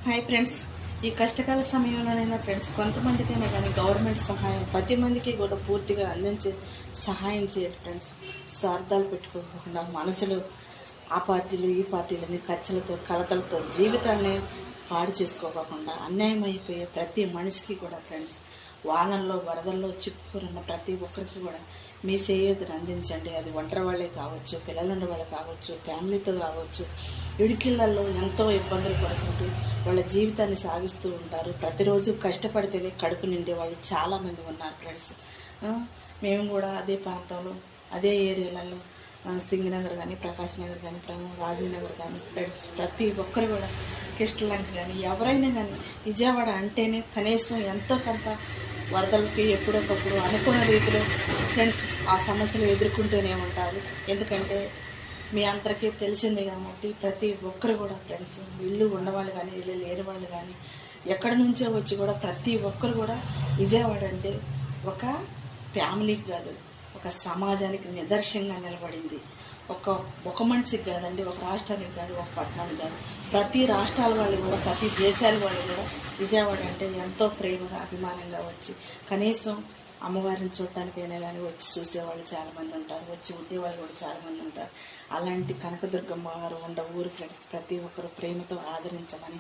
Hi friends, ఈ కష్టకాల సమయంలోనైనా friends కొంతమందికైనా కానీ గవర్నమెంట్ సహాయం ప్రతి మందికి కూడా పూర్తిగా అందించే సహాయం చేయాలి ఫ్రెండ్స్. స్వార్థాలు పెట్టుకోకుండా మనసులు ఆ పార్టీలు ఈ పార్టీలని ఖర్చులతో కలతలతో జీవితాన్ని పాడు చేసుకోకుండా అన్యాయం అయిపోయే ప్రతి మనిషికి కూడా ఫ్రెండ్స్ వానల్లో వరదల్లో చిక్కుకున్న ప్రతి ఒక్కరికి కూడా మీ చేయూతను అందించండి. అది ఒంటరి వాళ్ళే కావచ్చు, పిల్లలున్న వాళ్ళు కావచ్చు, ఫ్యామిలీతో కావచ్చు. ఇడికిళ్ళల్లో ఎంతో ఇబ్బందులు పడుకుంటూ వాళ్ళ జీవితాన్ని సాగిస్తూ ఉంటారు. ప్రతిరోజు కష్టపడితేనే కడుపు నిండే వాళ్ళు చాలామంది ఉన్నారు ఫ్రెండ్స్. మేము కూడా అదే ప్రాంతంలో అదే ఏరియాలలో సింగనగర్ కానీ, ప్రకాశ్ నగర్ కానీ, రాజీనగర్ కానీ ఫ్రెండ్స్ ప్రతి ఒక్కరు కూడా కిష్టలంక కానీ ఎవరైనా కానీ విజయవాడ అంటేనే కనీసం ఎంతో కొంత వరదలకి ఎప్పుడొకప్పుడు అనుకున్న రీతిలో ఫ్రెండ్స్ ఆ సమస్యలు ఎదుర్కొంటూనే ఉంటారు. ఎందుకంటే మీ అందరికీ తెలిసిందే కాబట్టి ప్రతి ఒక్కరు కూడా ఫ్రెండ్స్ ఇల్లు ఉన్నవాళ్ళు కానీ ఇల్లు లేని వాళ్ళు కానీ ఎక్కడి నుంచో వచ్చి కూడా ప్రతి ఒక్కరు కూడా విజయవాడ అంటే ఒక ఫ్యామిలీకి కాదు, ఒక సమాజానికి నిదర్శనంగా నిలబడింది. ఒక మనిషికి కాదండి, ఒక రాష్ట్రానికి కాదు, ఒక పట్టణానికి కాదు, ప్రతి రాష్ట్రాల వాళ్ళు కూడా ప్రతి దేశాల వాళ్ళు కూడా విజయవాడ అంటే ఎంతో ప్రేమగా అభిమానంగా వచ్చి కనీసం అమ్మవారిని చూడటానికైనా కానీ వచ్చి చూసేవాళ్ళు చాలామంది ఉంటారు, వచ్చి ఉండేవాళ్ళు కూడా చాలామంది ఉంటారు. అలాంటి కనకదుర్గమ్మ వారు ఉండ ఊరు ఫ్రెండ్స్ ప్రతి ఒక్కరు ప్రేమతో ఆదరించమని